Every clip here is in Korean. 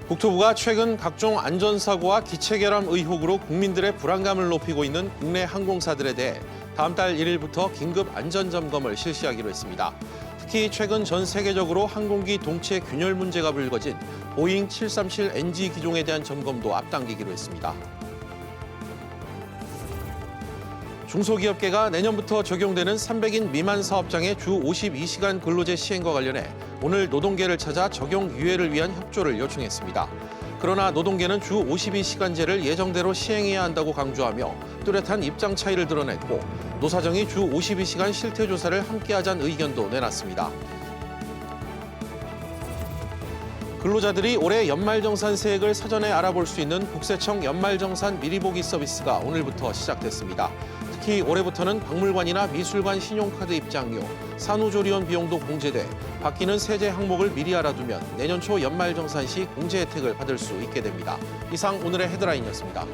국토부가 최근 각종 안전사고와 기체결함 의혹으로 국민들의 불안감을 높이고 있는 국내 항공사들에 대해 다음 달 1일부터 긴급 안전점검을 실시하기로 했습니다. 특히 최근 전 세계적으로 항공기 동체 균열 문제가 불거진 보잉 737NG 기종에 대한 점검도 앞당기기로 했습니다. 중소기업계가 내년부터 적용되는 300인 미만 사업장의 주 52시간 근로제 시행과 관련해 오늘 노동계를 찾아 적용 유예를 위한 협조를 요청했습니다. 그러나 노동계는 주 52시간제를 예정대로 시행해야 한다고 강조하며 뚜렷한 입장 차이를 드러냈고 노사정이 주 52시간 실태조사를 함께하자는 의견도 내놨습니다. 근로자들이 올해 연말정산 세액을 사전에 알아볼 수 있는 국세청 연말정산 미리보기 서비스가 오늘부터 시작됐습니다. 특히 올해부터는 박물관이나 미술관 신용카드 입장료, 산후조리원 비용도 공제돼 바뀌는 세제 항목을 미리 알아두면 내년 초 연말정산 시 공제 혜택을 받을 수 있게 됩니다. 이상 오늘의 헤드라인이었습니다.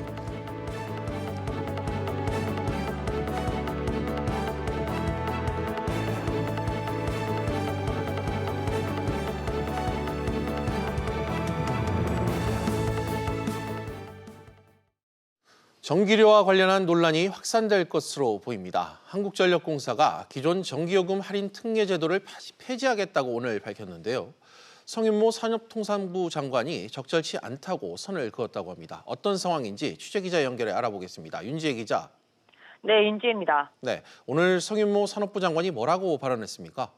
전기료와 관련한 논란이 확산될 것으로 보입니다. 한국전력공사가 기존 전기요금 할인 특례 제도를 폐지하겠다고 오늘 밝혔는데요. 성윤모 산업통상부 장관이 적절치 않다고 선을 그었다고 합니다. 어떤 상황인지 취재기자 연결해 알아보겠습니다. 윤지혜 기자. 네, 윤지혜입니다. 네, 오늘 성윤모 산업부 장관이 뭐라고 발언했습니까?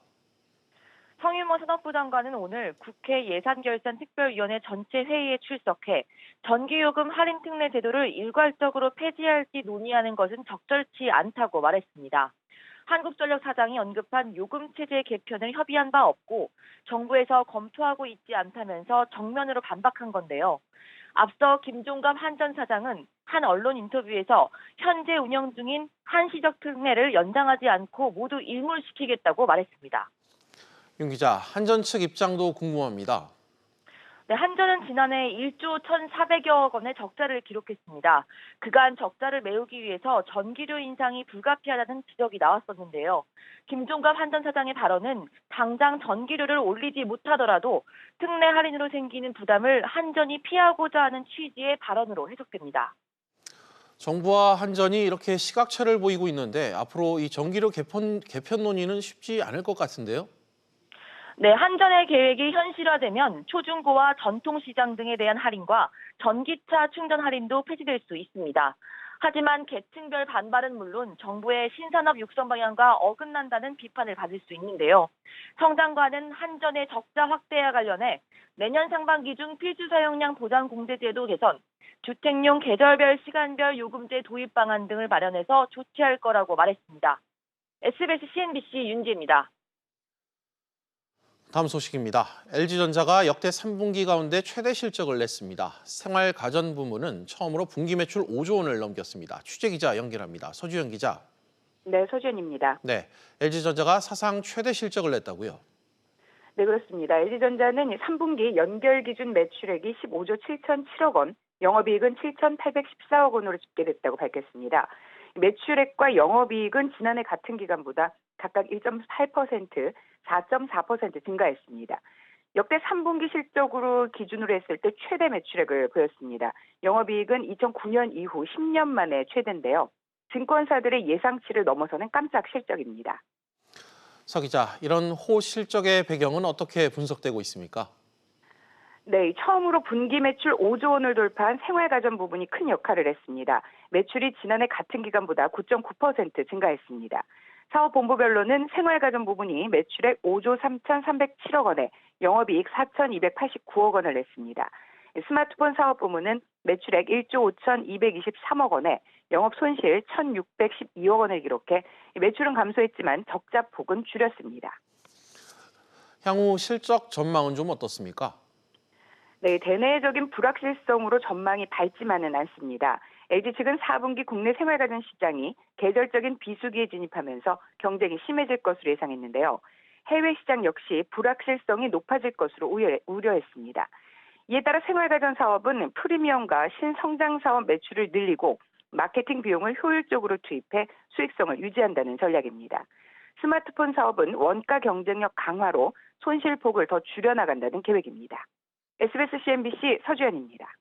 성윤모 산업부 장관은 오늘 국회 예산결산특별위원회 전체 회의에 출석해 전기요금 할인 특례 제도를 일괄적으로 폐지할지 논의하는 것은 적절치 않다고 말했습니다. 한국전력 사장이 언급한 요금 체제 개편을 협의한 바 없고 정부에서 검토하고 있지 않다면서 정면으로 반박한 건데요. 앞서 김종갑 한전 사장은 한 언론 인터뷰에서 현재 운영 중인 한시적 특례를 연장하지 않고 모두 일몰시키겠다고 말했습니다. 윤 기자, 한전 측 입장도 궁금합니다. 네, 한전은 지난해 1조 1,400여 원의 적자를 기록했습니다. 그간 적자를 메우기 위해서 전기료 인상이 불가피하다는 지적이 나왔었는데요. 김종갑 한전 사장의 발언은 당장 전기료를 올리지 못하더라도 특례 할인으로 생기는 부담을 한전이 피하고자 하는 취지의 발언으로 해석됩니다. 정부와 한전이 이렇게 시각차를 보이고 있는데 앞으로 이 전기료 개편 논의는 쉽지 않을 것 같은데요? 네, 한전의 계획이 현실화되면 초중고와 전통시장 등에 대한 할인과 전기차 충전 할인도 폐지될 수 있습니다. 하지만 계층별 반발은 물론 정부의 신산업 육성 방향과 어긋난다는 비판을 받을 수 있는데요. 성 장관은 한전의 적자 확대와 관련해 내년 상반기 중 필수 사용량 보장 공제제도 개선, 주택용 계절별 시간별 요금제 도입 방안 등을 마련해서 조치할 거라고 말했습니다. SBS CNBC 윤지혜입니다. 다음 소식입니다. LG전자가 역대 3분기 가운데 최대 실적을 냈습니다. 생활가전 부문은 처음으로 분기 매출 5조 원을 넘겼습니다. 취재기자 연결합니다. 서주현 기자. 네, 서주현입니다. 네, LG전자가 사상 최대 실적을 냈다고요? 네, 그렇습니다. LG전자는 3분기 연결 기준 매출액이 15조 7,007억 원, 영업이익은 7,814억 원으로 집계됐다고 밝혔습니다. 매출액과 영업이익은 지난해 같은 기간보다 각각 1.8%, 4.4% 증가했습니다. 역대 3분기 실적으로 기준으로 했을 때 최대 매출액을 보였습니다. 영업이익은 2009년 이후 10년 만에 최대인데요. 증권사들의 예상치를 넘어서는 깜짝 실적입니다. 서 기자, 이런 호실적의 배경은 어떻게 분석되고 있습니까? 네, 처음으로 분기 매출 5조 원을 돌파한 생활가전 부분이 큰 역할을 했습니다. 매출이 지난해 같은 기간보다 9.9% 증가했습니다. 사업 본부별로는 생활가전 부분이 매출액 5조 3,307억 원에 영업이익 4,289억 원을 냈습니다. 스마트폰 사업 부문은 매출액 1조 5,223억 원에 영업 손실 1,612억 원을 기록해 매출은 감소했지만 적자 폭은 줄였습니다. 향후 실적 전망은 좀 어떻습니까? 네, 대내적인 불확실성으로 전망이 밝지만은 않습니다. LG 측은 4분기 국내 생활가전 시장이 계절적인 비수기에 진입하면서 경쟁이 심해질 것으로 예상했는데요. 해외 시장 역시 불확실성이 높아질 것으로 우려했습니다. 이에 따라 생활가전 사업은 프리미엄과 신성장 사업 매출을 늘리고 마케팅 비용을 효율적으로 투입해 수익성을 유지한다는 전략입니다. 스마트폰 사업은 원가 경쟁력 강화로 손실폭을 더 줄여나간다는 계획입니다. SBS CNBC 서주연입니다.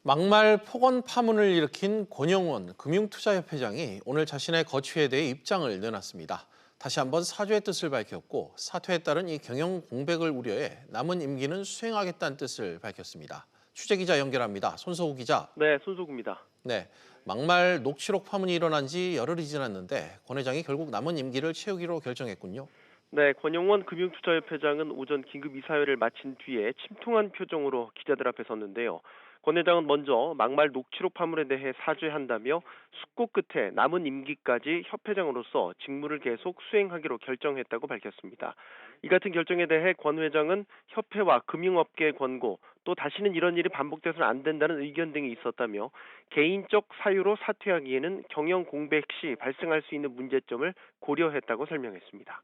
막말 폭언 파문을 일으킨 권영원 금융투자협회장이 오늘 자신의 거취에 대해 입장을 내놨습니다. 다시 한번 사죄의 뜻을 밝혔고 사퇴에 따른 이 경영 공백을 우려해 남은 임기는 수행하겠다는 뜻을 밝혔습니다. 취재기자 연결합니다. 손소구 기자. 네, 손소구입니다. 네, 막말 녹취록 파문이 일어난 지 열흘이 지났는데 권 회장이 결국 남은 임기를 채우기로 결정했군요. 네, 권영원 금융투자협회장은 오전 긴급 이사회를 마친 뒤에 침통한 표정으로 기자들 앞에 섰는데요. 권 회장은 먼저 막말 녹취록 파문에 대해 사죄한다며 숙고 끝에 남은 임기까지 협회장으로서 직무를 계속 수행하기로 결정했다고 밝혔습니다. 이 같은 결정에 대해 권 회장은 협회와 금융업계의 권고, 또 다시는 이런 일이 반복돼서는 안 된다는 의견 등이 있었다며 개인적 사유로 사퇴하기에는 경영 공백 시 발생할 수 있는 문제점을 고려했다고 설명했습니다.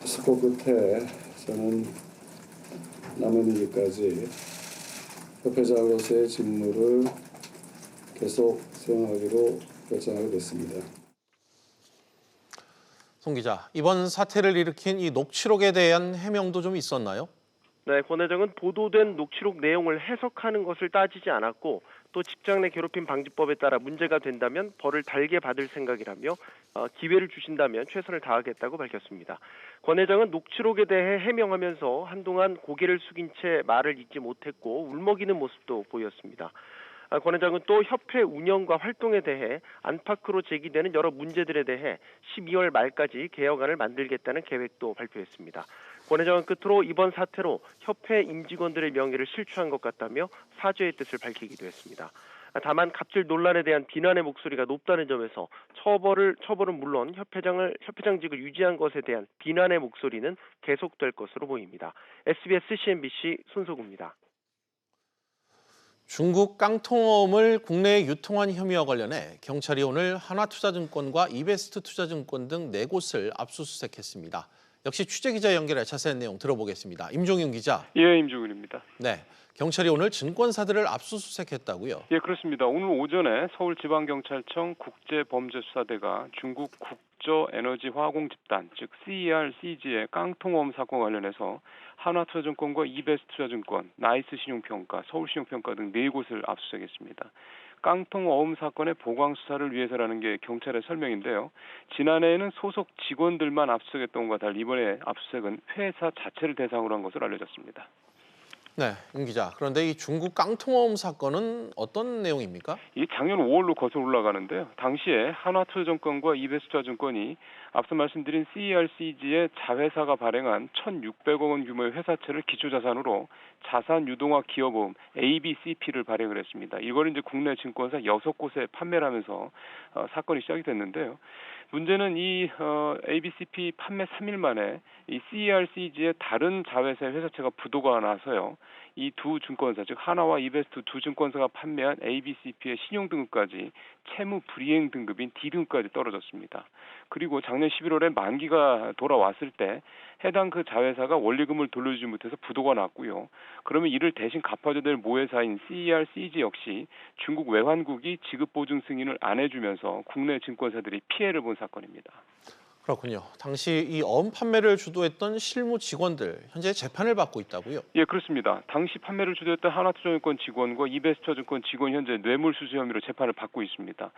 숙고 끝에 저는 남은 임기까지 협회장으로서의 직무를 계속 수행하기로 결정하게 됐습니다. 송 기자, 이번 사태를 일으킨 이 녹취록에 대한 해명도 좀 있었나요? 네, 권 회장은 보도된 녹취록 내용을 해석하는 것을 따지지 않았고 또 직장 내 괴롭힘 방지법에 따라 문제가 된다면 벌을 달게 받을 생각이라며 기회를 주신다면 최선을 다하겠다고 밝혔습니다. 권 회장은 녹취록에 대해 해명하면서 한동안 고개를 숙인 채 말을 잇지 못했고 울먹이는 모습도 보였습니다. 권 회장은 또 협회 운영과 활동에 대해 안팎으로 제기되는 여러 문제들에 대해 12월 말까지 개혁안을 만들겠다는 계획도 발표했습니다. 권 회장은 끝으로 이번 사태로 협회 임직원들의 명예를 실추한 것 같다며 사죄의 뜻을 밝히기도 했습니다. 다만 갑질 논란에 대한 비난의 목소리가 높다는 점에서 처벌은 물론 협회장직을 유지한 것에 대한 비난의 목소리는 계속될 것으로 보입니다. SBS CNBC 손소구입니다. 중국 깡통어음을 국내에 유통한 혐의와 관련해 경찰이 오늘 하나투자증권과 이베스트투자증권 등 4곳을 압수수색했습니다. 역시 취재기자 연결해 자세한 내용 들어보겠습니다. 임종윤 기자. 예, 임종윤입니다. 네, 경찰이 오늘 증권사들을 압수수색했다고요? 예, 그렇습니다. 오늘 오전에 서울지방경찰청 국제범죄수사대가 중국 국저에너지화공집단, 즉 CERCG의 깡통어음 사건 관련해서 하나투자증권과 이베스트투자증권, 나이스신용평가, 서울신용평가 등 4곳을 압수수색했습니다. 깡통어음 사건의 보강 수사를 위해서라는 게 경찰의 설명인데요. 지난해에는 소속 직원들만 압수수색했던 것과 달리 이번에 압수수색은 회사 자체를 대상으로 한 것으로 알려졌습니다. 네, 임 기자. 그런데 이 중국 깡통어음 사건은 어떤 내용입니까? 이 작년 5월로 거슬러 올라가는데요. 당시에 하나투자증권과 이베스트투자증권이 앞서 말씀드린 CERCG의 자회사가 발행한 1,600억 원 규모의 회사채를 기초자산으로 자산 유동화 기여보험 ABCP를 발행을 했습니다. 이걸 이제 국내 증권사 6곳에 판매를 하면서 사건이 시작이 됐는데요. 문제는 이 ABCP 판매 3일 만에 이 CERCG의 다른 자회사의 회사채가 부도가 나서요. 이 두 증권사, 즉 하나와 이베스트 두 증권사가 판매한 ABCP의 신용등급까지 채무 불이행 등급인 D등급까지 떨어졌습니다. 그리고 작년 11월에 만기가 돌아왔을 때 해당 그 자회사가 원리금을 돌려주지 못해서 부도가 났고요. 그러면 이를 대신 갚아줘야 될 모회사인 CERCG 역시 중국 외환국이 지급보증 승인을 안 해주면서 국내 증권사들이 피해를 본 사건입니다. 그렇군요. 당시 이 어음 판매를 주도했던 실무 직원들 현재 재판을 받고 있다고요? 예, 그렇습니다. 당시 판매를 주도했던 하나투자증권 직원과 이베스트투자증권 직원 현재 뇌물수수 혐의로 재판을 받고 있습니다.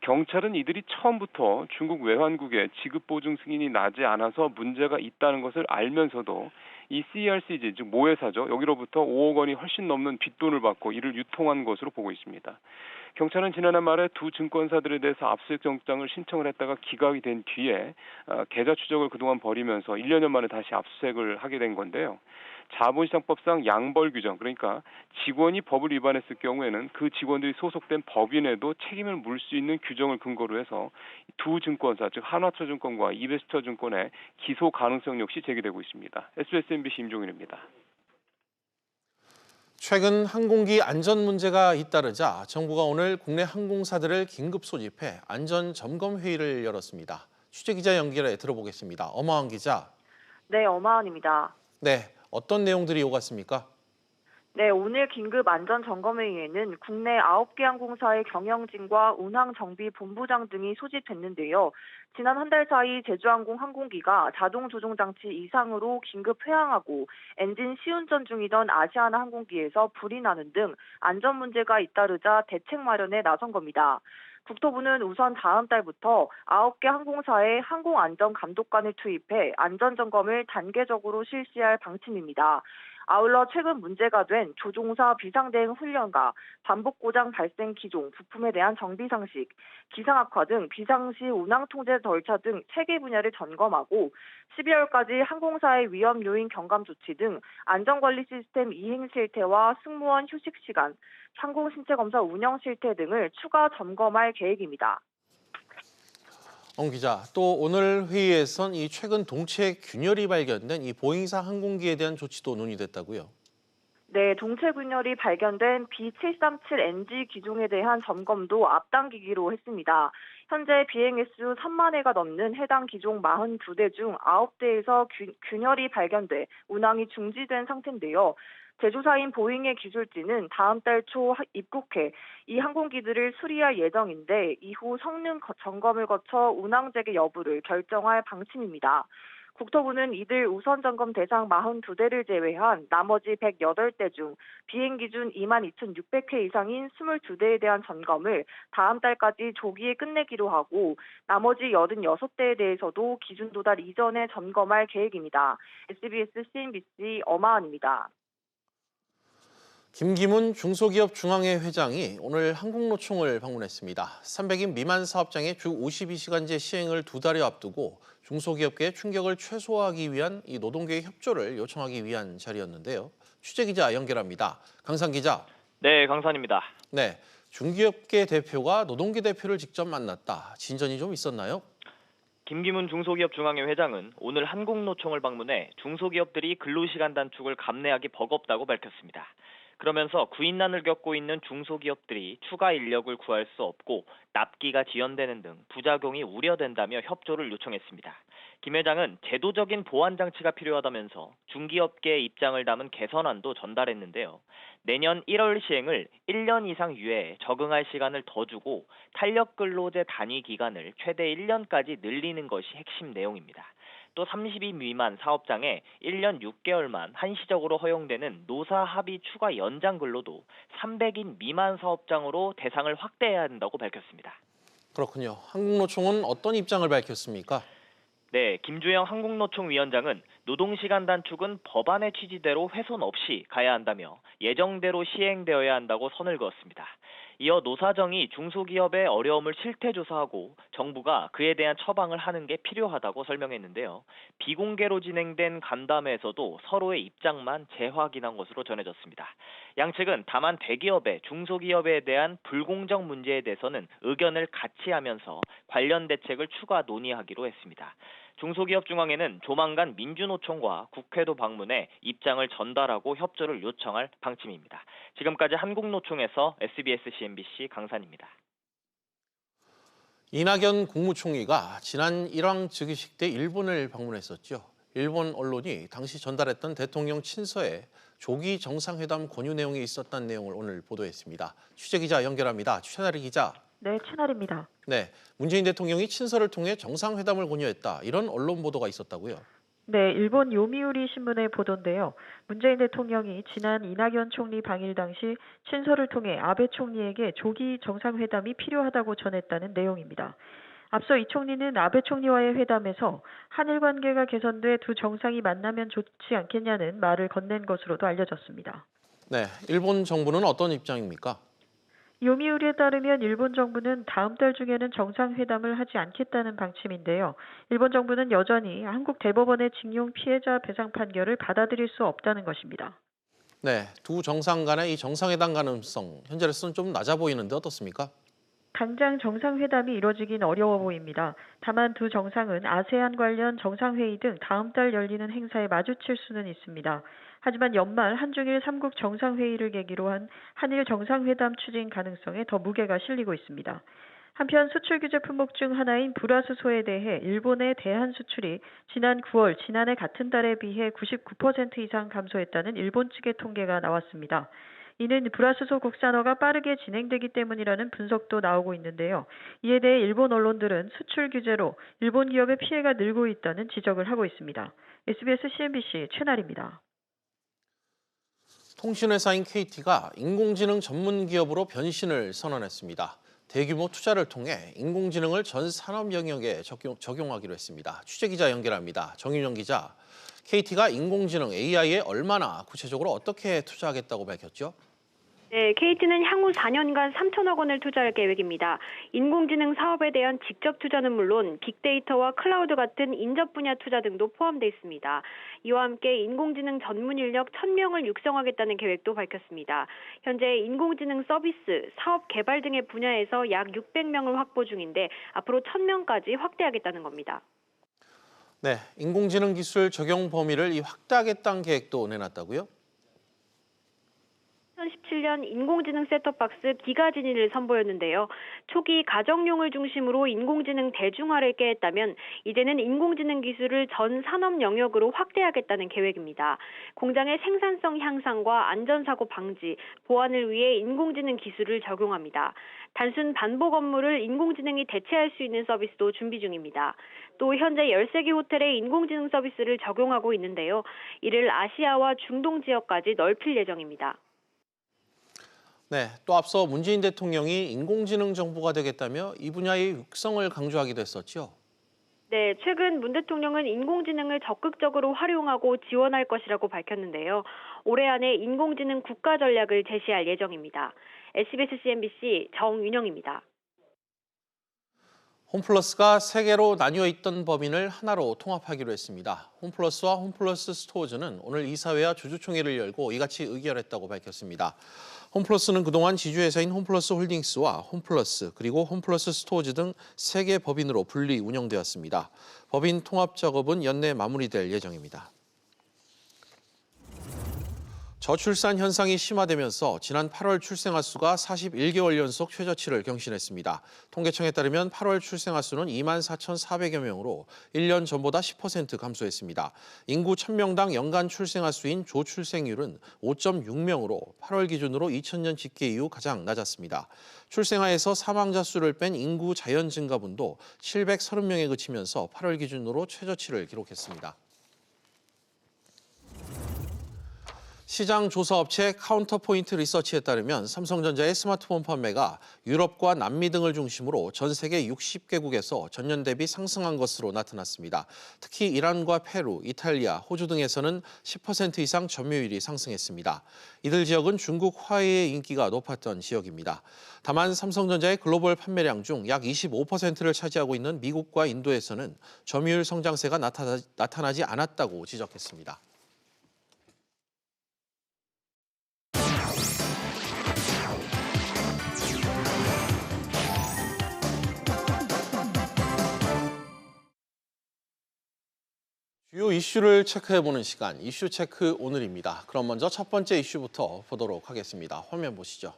경찰은 이들이 처음부터 중국 외환국에 지급보증 승인이 나지 않아서 문제가 있다는 것을 알면서도 이 CERCG, 즉 모회사죠. 여기로부터 5억 원이 훨씬 넘는 빚돈을 받고 이를 유통한 것으로 보고 있습니다. 경찰은 지난해 말에 두 증권사들에 대해서 압수수색 영장을 신청을 했다가 기각이 된 뒤에 계좌 추적을 그동안 벌이면서 1년여 만에 다시 압수수색을 하게 된 건데요. 자본시장법상 양벌 규정, 그러니까 직원이 법을 위반했을 경우에는 그 직원들이 소속된 법인에도 책임을 물 수 있는 규정을 근거로 해서 두 증권사, 즉 하나투자증권과 이베스트투자증권의 기소 가능성 역시 제기되고 있습니다. SBS MBC 임종윤입니다. 최근 항공기 안전 문제가 잇따르자 정부가 오늘 국내 항공사들을 긴급 소집해 안전 점검 회의를 열었습니다. 취재기자 연결해 들어보겠습니다. 어마원 기자. 네, 어마원입니다. 네, 어떤 내용들이 오갔습니까? 네, 오늘 긴급 안전점검회의에는 국내 9개 항공사의 경영진과 운항정비본부장 등이 소집됐는데요. 지난 한 달 사이 제주항공 항공기가 자동 조종장치 이상으로 긴급 회항하고 엔진 시운전 중이던 아시아나 항공기에서 불이 나는 등 안전 문제가 잇따르자 대책 마련에 나선 겁니다. 국토부는 우선 다음 달부터 9개 항공사에 항공안전감독관을 투입해 안전점검을 단계적으로 실시할 방침입니다. 아울러 최근 문제가 된 조종사 비상대응 훈련과 반복 고장 발생 기종, 부품에 대한 정비 상식, 기상 악화 등 비상시 운항 통제 절차 등 체계 분야를 점검하고 12월까지 항공사의 위험 요인 경감 조치 등 안전관리 시스템 이행 실태와 승무원 휴식 시간, 항공 신체 검사 운영 실태 등을 추가 점검할 계획입니다. 엉 기자, 또 오늘 회의에선 이 최근 동체 균열이 발견된 이 보잉사 항공기에 대한 조치도 논의됐다고요? 네, 동체 균열이 발견된 B737NG 기종에 대한 점검도 앞당기기로 했습니다. 현재 비행 횟수 3만 회가 넘는 해당 기종 42대 중 9대에서 균열이 발견돼 운항이 중지된 상태인데요. 제조사인 보잉의 기술진은 다음 달 초 입국해 이 항공기들을 수리할 예정인데 이후 성능 점검을 거쳐 운항 재개 여부를 결정할 방침입니다. 국토부는 이들 우선 점검 대상 42대를 제외한 나머지 108대 중 비행 기준 22,600회 이상인 22대에 대한 점검을 다음 달까지 조기에 끝내기로 하고 나머지 86대에 대해서도 기준 도달 이전에 점검할 계획입니다. SBS CNBC 엄하은입니다. 김기문 중소기업 중앙회 회장이 오늘 한국노총을 방문했습니다. 300인 미만 사업장의 주 52시간제 시행을 2달여 앞두고 중소기업계의 충격을 최소화하기 위한 이 노동계의 협조를 요청하기 위한 자리였는데요. 취재기자 연결합니다. 강상 기자. 네, 강산입니다. 네, 중기업계 대표가 노동계 대표를 직접 만났다. 진전이 좀 있었나요? 김기문 중소기업 중앙회 회장은 오늘 한국노총을 방문해 중소기업들이 근로시간 단축을 감내하기 버겁다고 밝혔습니다. 그러면서 구인난을 겪고 있는 중소기업들이 추가 인력을 구할 수 없고 납기가 지연되는 등 부작용이 우려된다며 협조를 요청했습니다. 김 회장은 제도적인 보완 장치가 필요하다면서 중기업계의 입장을 담은 개선안도 전달했는데요. 내년 1월 시행을 1년 이상 유예해 적응할 시간을 더 주고 탄력 근로제 단위 기간을 최대 1년까지 늘리는 것이 핵심 내용입니다. 또 30인 미만 사업장에 1년 6개월만 한시적으로 허용되는 노사 합의 추가 연장 근로도 300인 미만 사업장으로 대상을 확대해야 한다고 밝혔습니다. 그렇군요. 한국노총은 어떤 입장을 밝혔습니까? 네, 김주영 한국노총 위원장은 노동시간 단축은 법안의 취지대로 훼손 없이 가야 한다며 예정대로 시행되어야 한다고 선을 그었습니다. 이어 노사정이 중소기업의 어려움을 실태조사하고 정부가 그에 대한 처방을 하는 게 필요하다고 설명했는데요. 비공개로 진행된 간담회에서도 서로의 입장만 재확인한 것으로 전해졌습니다. 양측은 다만 대기업의 중소기업에 대한 불공정 문제에 대해서는 의견을 같이 하면서 관련 대책을 추가 논의하기로 했습니다. 중소기업중앙회는 조만간 민주노총과 국회도 방문해 입장을 전달하고 협조를 요청할 방침입니다. 지금까지 한국노총에서 SBS CNBC 강산입니다. 이낙연 국무총리가 지난 일왕 즉위식 때 일본을 방문했었죠. 일본 언론이 당시 전달했던 대통령 친서에 조기 정상회담 권유 내용이 있었다는 내용을 오늘 보도했습니다. 취재기자 연결합니다. 최나리 기자. 네, 최나리입니다. 네, 문재인 대통령이 친서를 통해 정상회담을 권유했다. 이런 언론 보도가 있었다고요? 네, 일본 요미우리 신문의 보도인데요. 문재인 대통령이 지난 이낙연 총리 방일 당시 친서를 통해 아베 총리에게 조기 정상회담이 필요하다고 전했다는 내용입니다. 앞서 이 총리는 아베 총리와의 회담에서 한일 관계가 개선돼 두 정상이 만나면 좋지 않겠냐는 말을 건넨 것으로도 알려졌습니다. 네, 일본 정부는 어떤 입장입니까? 요미우리에 따르면 일본 정부는 다음 달 중에는 정상회담을 하지 않겠다는 방침인데요. 일본 정부는 여전히 한국 대법원의 징용 피해자 배상 판결을 받아들일 수 없다는 것입니다. 네, 두 정상 간의 이 정상회담 가능성 현재로서는 좀 낮아 보이는데 어떻습니까? 당장 정상회담이 이뤄지긴 어려워 보입니다. 다만 두 정상은 아세안 관련 정상회의 등 다음 달 열리는 행사에 마주칠 수는 있습니다. 하지만 연말 한중일 3국 정상회의를 계기로 한 한일 정상회담 추진 가능성에 더 무게가 실리고 있습니다. 한편 수출 규제 품목 중 하나인 불화수소에 대해 일본의 대한 수출이 지난 9월 지난해 같은 달에 비해 99% 이상 감소했다는 일본 측의 통계가 나왔습니다. 이는 불화수소 국산화가 빠르게 진행되기 때문이라는 분석도 나오고 있는데요. 이에 대해 일본 언론들은 수출 규제로 일본 기업의 피해가 늘고 있다는 지적을 하고 있습니다. SBS CNBC 최나리입니다. 통신회사인 KT가 인공지능 전문 기업으로 변신을 선언했습니다. 대규모 투자를 통해 인공지능을 전 산업 영역에 적용하기로 했습니다. 취재기자 연결합니다. 정윤영 기자, KT가 인공지능 AI에 얼마나 구체적으로 어떻게 투자하겠다고 밝혔죠? 네, KT는 향후 4년간 3천억 원을 투자할 계획입니다. 인공지능 사업에 대한 직접 투자는 물론 빅데이터와 클라우드 같은 인접 분야 투자 등도 포함되어 있습니다. 이와 함께 인공지능 전문 인력 1,000명을 육성하겠다는 계획도 밝혔습니다. 현재 인공지능 서비스, 사업 개발 등의 분야에서 약 600명을 확보 중인데 앞으로 1,000명까지 확대하겠다는 겁니다. 네, 인공지능 기술 적용 범위를 확대하겠다는 계획도 내놨다고요? 2017년 인공지능 셋톱박스 기가지니를 선보였는데요. 초기 가정용을 중심으로 인공지능 대중화를 꾀했다면 이제는 인공지능 기술을 전 산업 영역으로 확대하겠다는 계획입니다. 공장의 생산성 향상과 안전사고 방지, 보안을 위해 인공지능 기술을 적용합니다. 단순 반복 업무를 인공지능이 대체할 수 있는 서비스도 준비 중입니다. 또 현재 13개 호텔에 인공지능 서비스를 적용하고 있는데요. 이를 아시아와 중동 지역까지 넓힐 예정입니다. 네, 또 앞서 문재인 대통령이 인공지능 정부가 되겠다며 이 분야의 육성을 강조하기도 했었죠. 네, 최근 문 대통령은 인공지능을 적극적으로 활용하고 지원할 것이라고 밝혔는데요. 올해 안에 인공지능 국가 전략을 제시할 예정입니다. SBS CNBC 정윤영입니다. 홈플러스가 3개로 나뉘어 있던 법인을 하나로 통합하기로 했습니다. 홈플러스와 홈플러스 스토어즈는 오늘 이사회와 주주총회를 열고 이같이 의결했다고 밝혔습니다. 홈플러스는 그동안 지주회사인 홈플러스 홀딩스와 홈플러스 그리고 홈플러스 스토어즈 등 3개 법인으로 분리 운영되었습니다. 법인 통합 작업은 연내 마무리될 예정입니다. 저출산 현상이 심화되면서 지난 8월 출생아 수가 41개월 연속 최저치를 경신했습니다. 통계청에 따르면 8월 출생아 수는 24,400여 명으로 1년 전보다 10% 감소했습니다. 인구 1,000명당 연간 출생아 수인 조출생률은 5.6명으로 8월 기준으로 2000년 집계 이후 가장 낮았습니다. 출생아에서 사망자 수를 뺀 인구 자연 증가분도 730명에 그치면서 8월 기준으로 최저치를 기록했습니다. 시장 조사업체 카운터포인트 리서치에 따르면 삼성전자의 스마트폰 판매가 유럽과 남미 등을 중심으로 전 세계 60개국에서 전년 대비 상승한 것으로 나타났습니다. 특히 이란과 페루, 이탈리아, 호주 등에서는 10% 이상 점유율이 상승했습니다. 이들 지역은 중국 화웨이의 인기가 높았던 지역입니다. 다만 삼성전자의 글로벌 판매량 중 약 25%를 차지하고 있는 미국과 인도에서는 점유율 성장세가 나타나지 않았다고 지적했습니다. 주요 이슈를 체크해보는 시간, 이슈 체크 오늘입니다. 그럼 먼저 첫 번째 이슈부터 보도록 하겠습니다. 화면 보시죠.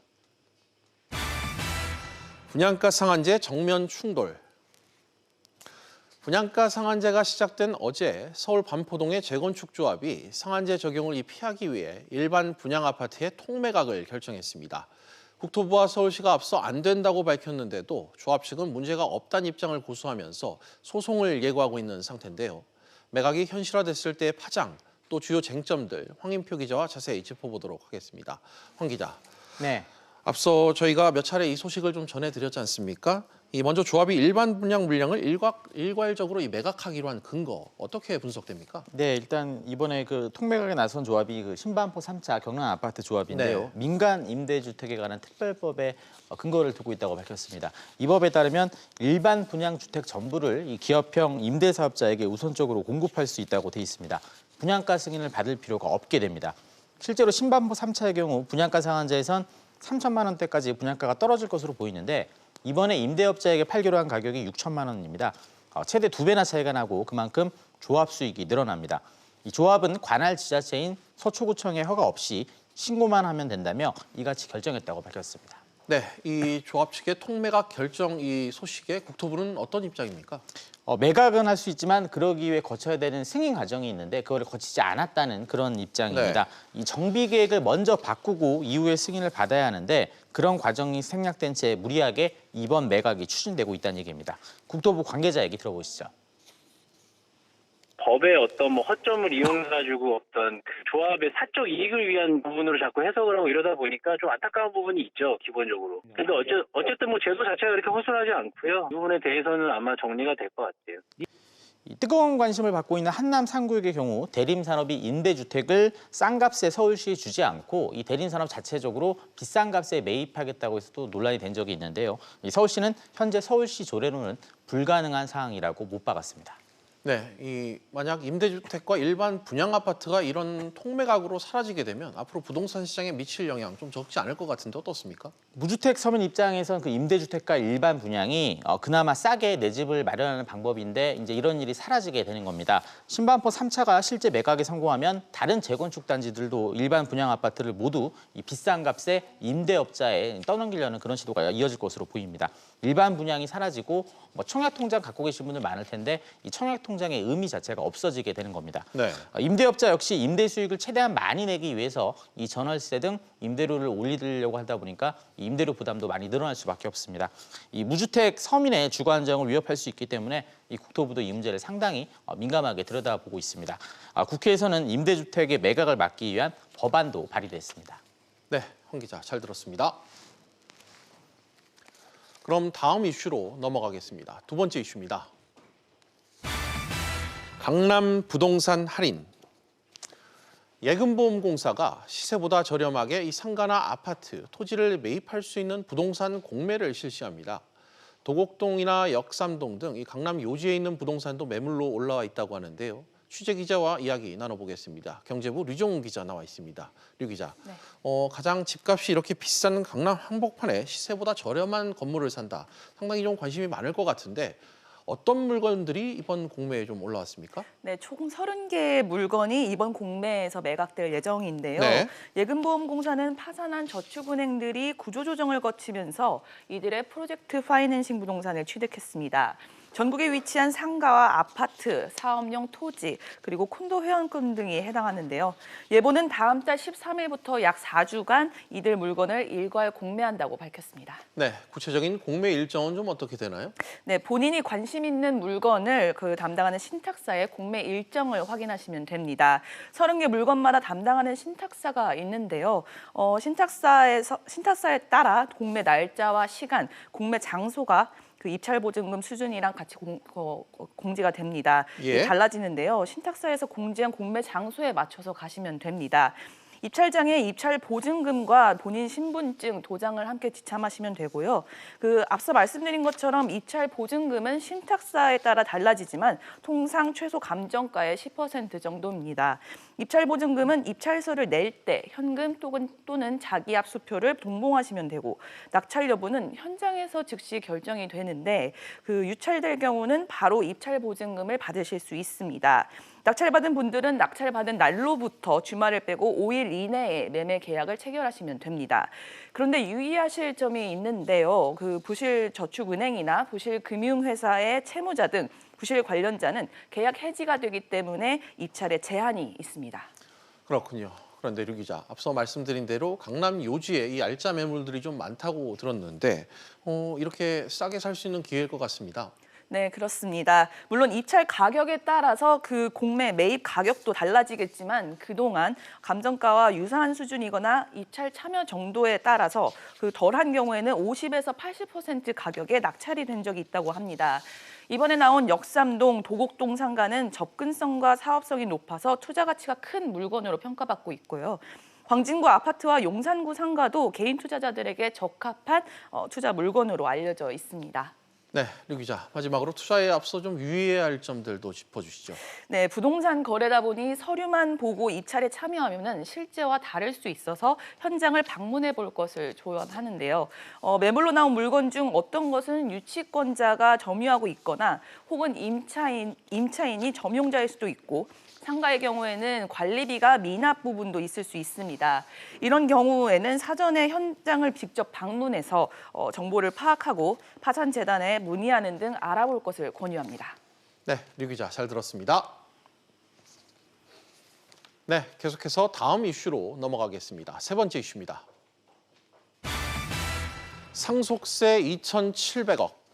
분양가 상한제 정면 충돌. 분양가 상한제가 시작된 어제 서울 반포동의 재건축조합이 상한제 적용을 피하기 위해 일반 분양아파트의 통매각을 결정했습니다. 국토부와 서울시가 앞서 안 된다고 밝혔는데도 조합 측은 문제가 없다는 입장을 고수하면서 소송을 예고하고 있는 상태인데요. 매각이 현실화됐을 때의 파장, 또 주요 쟁점들 황인표 기자와 자세히 짚어보도록 하겠습니다. 황 기자. 네. 앞서 저희가 몇 차례 이 소식을 좀 전해드렸지 않습니까? 먼저 조합이 일반 분양 물량을 일괄적으로 매각하기로 한 근거 어떻게 분석됩니까? 네, 일단 이번에 그 통매각에 나선 조합이 그 신반포 3차 경남 아파트 조합인데요. 네. 민간 임대주택에 관한 특별법에 근거를 두고 있다고 밝혔습니다. 이 법에 따르면 일반 분양 주택 전부를 이 기업형 임대사업자에게 우선적으로 공급할 수 있다고 돼 있습니다. 분양가 승인을 받을 필요가 없게 됩니다. 실제로 신반포 3차의 경우 분양가 상한제에선 3천만 원대까지 분양가가 떨어질 것으로 보이는데 이번에 임대업자에게 팔기로 한 가격이 6천만 원입니다. 최대 2배나 차이가 나고 그만큼 조합 수익이 늘어납니다. 이 조합은 관할 지자체인 서초구청의 허가 없이 신고만 하면 된다며 이같이 결정했다고 밝혔습니다. 네, 이 조합 측의 통매각 결정 이 소식에 국토부는 어떤 입장입니까? 매각은 할 수 있지만 그러기 위해 거쳐야 되는 승인 과정이 있는데 그걸 거치지 않았다는 그런 입장입니다. 이 정비 계획을 먼저 바꾸고 이후에 승인을 받아야 하는데 그런 과정이 생략된 채 무리하게 이번 매각이 추진되고 있다는 얘기입니다. 국토부 관계자 얘기 들어보시죠. 법의 어떤 허점을 이용해가지고 어떤 그 조합의 사적 이익을 위한 부분으로 자꾸 해석을 하고 이러다 보니까 좀 안타까운 부분이 있죠, 기본적으로. 근데 어쨌든 제도 자체가 그렇게 허술하지 않고요. 이 부분에 대해서는 아마 정리가 될 것 같아요. 이 뜨거운 관심을 받고 있는 한남 3구역의 경우 대림산업이 임대주택을 싼 값에 서울시에 주지 않고 이 대림산업 자체적으로 비싼 값에 매입하겠다고 해서도 논란이 된 적이 있는데요. 이 서울시는 현재 서울시 조례로는 불가능한 사항이라고 못 박았습니다. 네, 만약 임대주택과 일반 분양 아파트가 이런 통매각으로 사라지게 되면 앞으로 부동산 시장에 미칠 영향 좀 적지 않을 것 같은데 어떻습니까? 무주택 서민 입장에선 그 임대주택과 일반 분양이 그나마 싸게 내 집을 마련하는 방법인데 이제 이런 일이 사라지게 되는 겁니다. 신반포 3차가 실제 매각에 성공하면 다른 재건축 단지들도 일반 분양 아파트를 모두 이 비싼 값에 임대업자에 떠넘기려는 그런 시도가 이어질 것으로 보입니다. 일반 분양이 사라지고 청약통장 갖고 계신 분들 많을 텐데 이 청약통장의 의미 자체가 없어지게 되는 겁니다. 네. 임대업자 역시 임대 수익을 최대한 많이 내기 위해서 이 전월세 등 임대료를 올리려고 하다 보니까 이 임대료 부담도 많이 늘어날 수밖에 없습니다. 이 무주택 서민의 주거 안정을 위협할 수 있기 때문에 이 국토부도 이 문제를 상당히 민감하게 들여다보고 있습니다. 국회에서는 임대주택의 매각을 막기 위한 법안도 발의됐습니다. 네, 황 기자 잘 들었습니다. 그럼 다음 이슈로 넘어가겠습니다. 두 번째 이슈입니다. 강남 부동산 할인. 예금보험공사가 시세보다 저렴하게 이 상가나 아파트, 토지를 매입할 수 있는 부동산 공매를 실시합니다. 도곡동이나 역삼동 등 이 강남 요지에 있는 부동산도 매물로 올라와 있다고 하는데요. 취재 기자와 이야기 나눠보겠습니다. 경제부 류종훈 기자 나와 있습니다. 류 기자, 네. 가장 집값이 이렇게 비싼 강남 한복판에 시세보다 저렴한 건물을 산다. 상당히 좀 관심이 많을 것 같은데 어떤 물건들이 이번 공매에 좀 올라왔습니까? 네, 총 30개의 물건이 이번 공매에서 매각될 예정인데요. 네. 예금보험공사는 파산한 저축은행들이 구조조정을 거치면서 이들의 프로젝트 파이낸싱 부동산을 취득했습니다. 전국에 위치한 상가와 아파트, 사업용 토지, 그리고 콘도 회원권 등이 해당하는데요. 예보는 다음 달 13일부터 약 4주간 이들 물건을 일괄 공매한다고 밝혔습니다. 네, 구체적인 공매 일정은 좀 어떻게 되나요? 네, 본인이 관심 있는 물건을 담당하는 신탁사의 공매 일정을 확인하시면 됩니다. 30개 물건마다 담당하는 신탁사가 있는데요. 신탁사에 따라 공매 날짜와 시간, 공매 장소가 그 입찰 보증금 수준이랑 같이 공지가 됩니다. 예. 달라지는데요. 신탁사에서 공지한 공매 장소에 맞춰서 가시면 됩니다. 입찰장에 입찰 보증금과 본인 신분증, 도장을 함께 지참하시면 되고요. 앞서 말씀드린 것처럼 입찰 보증금은 신탁사에 따라 달라지지만 통상 최소 감정가의 10% 정도입니다. 입찰 보증금은 입찰서를 낼 때 현금 또는 자기 압수표를 동봉하시면 되고 낙찰 여부는 현장에서 즉시 결정이 되는데 유찰될 경우는 바로 입찰 보증금을 받으실 수 있습니다. 낙찰받은 분들은 낙찰받은 날로부터 주말을 빼고 5일 이내에 매매 계약을 체결하시면 됩니다. 그런데 유의하실 점이 있는데요. 부실 저축은행이나 부실 금융회사의 채무자 등 부실 관련자는 계약 해지가 되기 때문에 입찰에 제한이 있습니다. 그렇군요. 그런데 류 기자, 앞서 말씀드린 대로 강남 요지에 이 알짜 매물들이 좀 많다고 들었는데 이렇게 싸게 살 수 있는 기회일 것 같습니다. 네, 그렇습니다. 물론 입찰 가격에 따라서 공매 매입 가격도 달라지겠지만 그동안 감정가와 유사한 수준이거나 입찰 참여 정도에 따라서 덜한 경우에는 50에서 80% 가격에 낙찰이 된 적이 있다고 합니다. 이번에 나온 역삼동, 도곡동 상가는 접근성과 사업성이 높아서 투자 가치가 큰 물건으로 평가받고 있고요. 광진구 아파트와 용산구 상가도 개인 투자자들에게 적합한 투자 물건으로 알려져 있습니다. 네, 류 기자, 마지막으로 투자에 앞서 좀 유의해야 할 점들도 짚어주시죠. 네, 부동산 거래다 보니 서류만 보고 입찰에 참여하면 실제와 다를 수 있어서 현장을 방문해 볼 것을 조언하는데요. 매물로 나온 물건 중 어떤 것은 유치권자가 점유하고 있거나 혹은 임차인이 점용자일 수도 있고 상가의 경우에는 관리비가 미납 부분도 있을 수 있습니다. 이런 경우에는 사전에 현장을 직접 방문해서 정보를 파악하고 파산재단에 문의하는 등 알아볼 것을 권유합니다. 네, 류 기자 잘 들었습니다. 네, 계속해서 다음 이슈로 넘어가겠습니다. 세 번째 이슈입니다. 상속세 2,700억.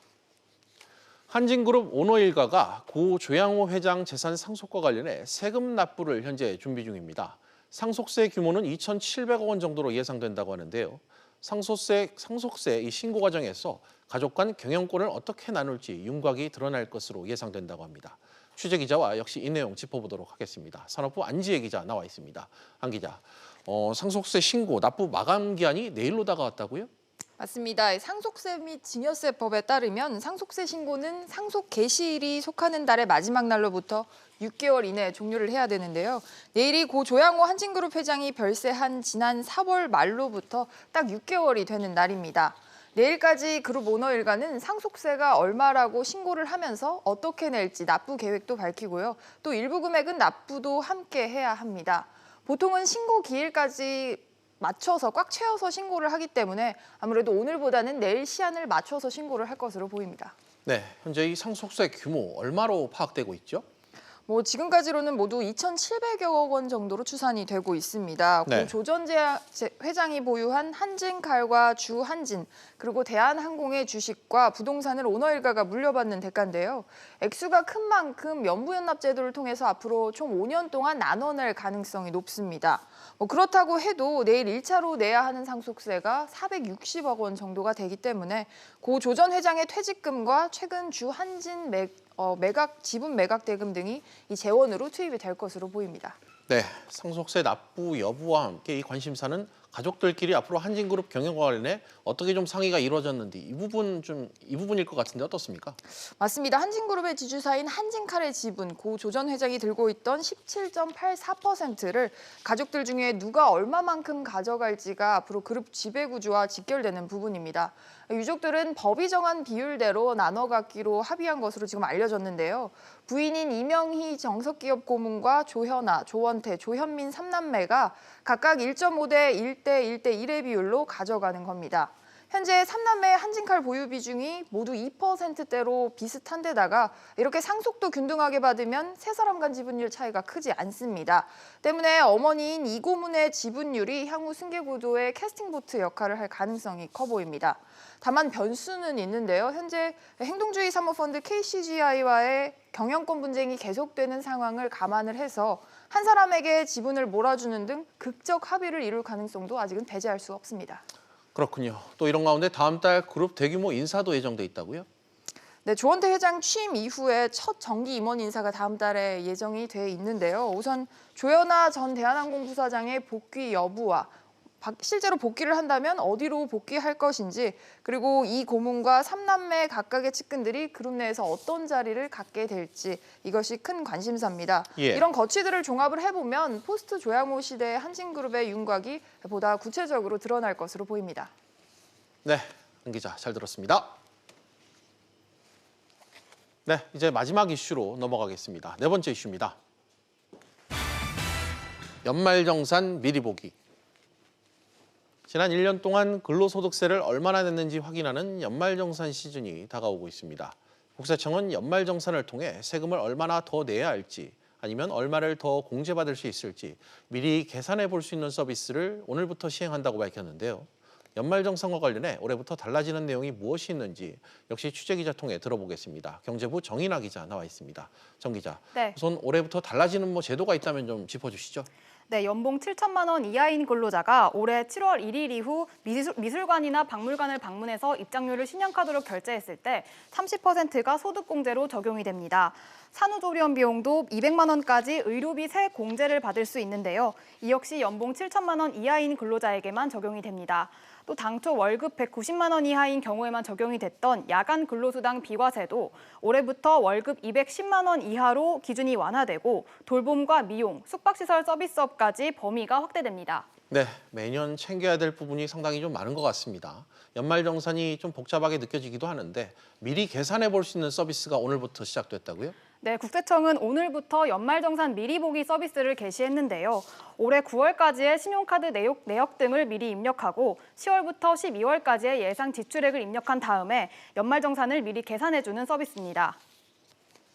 한진그룹 오너 일가가 고 조양호 회장 재산 상속과 관련해 세금 납부를 현재 준비 중입니다. 상속세 규모는 2,700억 원 정도로 예상된다고 하는데요. 상속세 이 신고 과정에서 가족 간 경영권을 어떻게 나눌지 윤곽이 드러날 것으로 예상된다고 합니다. 취재 기자와 역시 이 내용 짚어보도록 하겠습니다. 산업부 안지혜 기자 나와 있습니다. 안 기자, 상속세 신고 납부 마감 기한이 내일로 다가왔다고요? 맞습니다. 상속세 및 증여세법에 따르면 상속세 신고는 상속 개시일이 속하는 달의 마지막 날로부터 6개월 이내에 종료를 해야 되는데요. 내일이 고 조양호 한진그룹 회장이 별세한 지난 4월 말로부터 딱 6개월이 되는 날입니다. 내일까지 그룹 오너 일가는 상속세가 얼마라고 신고를 하면서 어떻게 낼지 납부 계획도 밝히고요. 또 일부 금액은 납부도 함께 해야 합니다. 보통은 신고 기일까지 맞춰서 꽉 채워서 신고를 하기 때문에 아무래도 오늘보다는 내일 시한을 맞춰서 신고를 할 것으로 보입니다. 네, 현재 이 상속세 규모 얼마로 파악되고 있죠? 지금까지로는 모두 2,700여 원 정도로 추산이 되고 있습니다. 네. 고 조전 회장이 보유한 한진칼과 주한진 그리고 대한항공의 주식과 부동산을 오너 일가가 물려받는 대가인데요. 액수가 큰 만큼 연부연납 제도를 통해서 앞으로 총 5년 동안 나눠낼 가능성이 높습니다. 그렇다고 해도 내일 1차로 내야 하는 상속세가 460억 원 정도가 되기 때문에 고 조전 회장의 퇴직금과 최근 주한진 지분 매각 대금 등이 이 재원으로 투입이 될 것으로 보입니다. 네, 상속세 납부 여부와 함께 이 관심사는 가족들끼리 앞으로 한진그룹 경영과 관련해 어떻게 좀 상의가 이루어졌는지 이 부분일 것 같은데 어떻습니까? 맞습니다. 한진그룹의 지주사인 한진칼의 지분 고 조전 회장이 들고 있던 17.84%를 가족들 중에 누가 얼마만큼 가져갈지가 앞으로 그룹 지배구조와 직결되는 부분입니다. 유족들은 법이 정한 비율대로 나눠 갖기로 합의한 것으로 지금 알려졌는데요. 부인인 이명희 정석기업 고문과 조현아, 조원태, 조현민 3남매가 각각 1.5대 1대 1대 1의 비율로 가져가는 겁니다. 현재 3남매의 한진칼 보유 비중이 모두 2%대로 비슷한 데다가 이렇게 상속도 균등하게 받으면 세 사람 간 지분율 차이가 크지 않습니다. 때문에 어머니인 이 고문의 지분율이 향후 승계구도의 캐스팅보트 역할을 할 가능성이 커 보입니다. 다만 변수는 있는데요. 현재 행동주의 사모펀드 KCGI와의 경영권 분쟁이 계속되는 상황을 감안을 해서 한 사람에게 지분을 몰아주는 등 극적 합의를 이룰 가능성도 아직은 배제할 수 없습니다. 그렇군요. 또 이런 가운데 다음 달 그룹 대규모 인사도 예정돼 있다고요? 네, 조원태 회장 취임 이후에 첫 정기 임원 인사가 다음 달에 예정이 돼 있는데요. 우선 조현아 전 대한항공 부사장의 복귀 여부와 실제로 복귀를 한다면 어디로 복귀할 것인지 그리고 이 고문과 3남매 각각의 측근들이 그룹 내에서 어떤 자리를 갖게 될지 이것이 큰 관심사입니다. 예. 이런 거취들을 종합을 해보면 포스트 조양호 시대의 한진그룹의 윤곽이 보다 구체적으로 드러날 것으로 보입니다. 네, 안 기자 잘 들었습니다. 네, 이제 마지막 이슈로 넘어가겠습니다. 네 번째 이슈입니다. 연말정산 미리 보기. 지난 1년 동안 근로소득세를 얼마나 냈는지 확인하는 연말정산 시즌이 다가오고 있습니다. 국세청은 연말정산을 통해 세금을 얼마나 더 내야 할지 아니면 얼마를 더 공제받을 수 있을지 미리 계산해 볼 수 있는 서비스를 오늘부터 시행한다고 밝혔는데요. 연말정산과 관련해 올해부터 달라지는 내용이 무엇이 있는지 역시 취재기자 통해 들어보겠습니다. 경제부 정인아 기자 나와 있습니다. 정 기자, 네. 우선 올해부터 달라지는 제도가 있다면 좀 짚어주시죠. 네, 연봉 7천만 원 이하인 근로자가 올해 7월 1일 이후 미술관이나 박물관을 방문해서 입장료를 신용카드로 결제했을 때 30%가 소득공제로 적용이 됩니다. 산후조리원 비용도 200만 원까지 의료비 세 공제를 받을 수 있는데요. 이 역시 연봉 7천만 원 이하인 근로자에게만 적용이 됩니다. 또 당초 월급 190만 원 이하인 경우에만 적용이 됐던 야간 근로수당 비과세도 올해부터 월급 210만 원 이하로 기준이 완화되고 돌봄과 미용, 숙박시설 서비스업까지 범위가 확대됩니다. 네, 매년 챙겨야 될 부분이 상당히 좀 많은 것 같습니다. 연말정산이 좀 복잡하게 느껴지기도 하는데 미리 계산해 볼 수 있는 서비스가 오늘부터 시작됐다고요? 네, 국세청은 오늘부터 연말정산 미리 보기 서비스를 개시했는데요. 올해 9월까지의 신용카드 내역 등을 미리 입력하고 10월부터 12월까지의 예상 지출액을 입력한 다음에 연말정산을 미리 계산해주는 서비스입니다.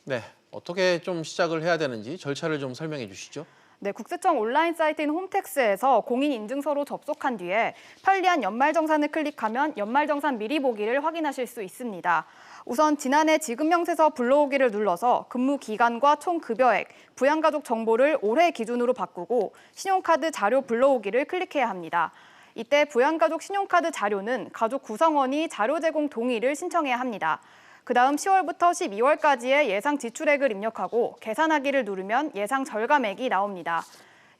네, 어떻게 좀 시작을 해야 되는지 절차를 좀 설명해 주시죠. 네, 국세청 온라인 사이트인 홈택스에서 공인인증서로 접속한 뒤에 편리한 연말정산을 클릭하면 연말정산 미리 보기를 확인하실 수 있습니다. 우선 지난해 지급명세서 불러오기를 눌러서 근무 기간과 총 급여액, 부양가족 정보를 올해 기준으로 바꾸고 신용카드 자료 불러오기를 클릭해야 합니다. 이때 부양가족 신용카드 자료는 가족 구성원이 자료 제공 동의를 신청해야 합니다. 그다음 10월부터 12월까지의 예상 지출액을 입력하고 계산하기를 누르면 예상 절감액이 나옵니다.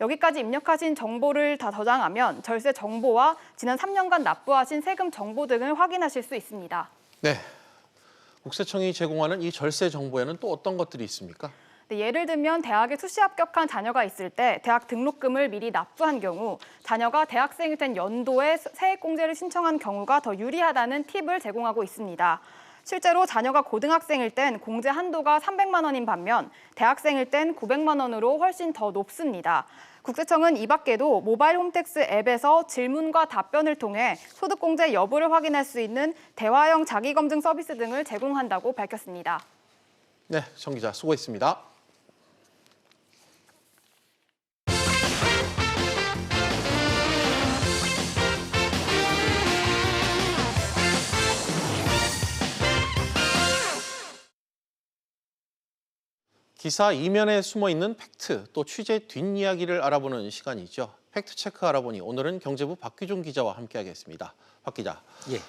여기까지 입력하신 정보를 다 저장하면 절세 정보와 지난 3년간 납부하신 세금 정보 등을 확인하실 수 있습니다. 네, 국세청이 제공하는 이 절세 정보에는 또 어떤 것들이 있습니까? 네, 예를 들면 대학에 수시 합격한 자녀가 있을 때 대학 등록금을 미리 납부한 경우 자녀가 대학생이 된 연도에 세액공제를 신청한 경우가 더 유리하다는 팁을 제공하고 있습니다. 실제로 자녀가 고등학생일 땐 공제 한도가 300만 원인 반면 대학생일 땐 900만 원으로 훨씬 더 높습니다. 국세청은 이 밖에도 모바일 홈택스 앱에서 질문과 답변을 통해 소득공제 여부를 확인할 수 있는 대화형 자기검증 서비스 등을 제공한다고 밝혔습니다. 네, 정 기자 수고했습니다. 기사 이면에 숨어있는 팩트, 또 취재 뒷이야기를 알아보는 시간이죠. 팩트체크 알아보니 오늘은 경제부 박규준 기자와 함께하겠습니다. 박 기자, 예.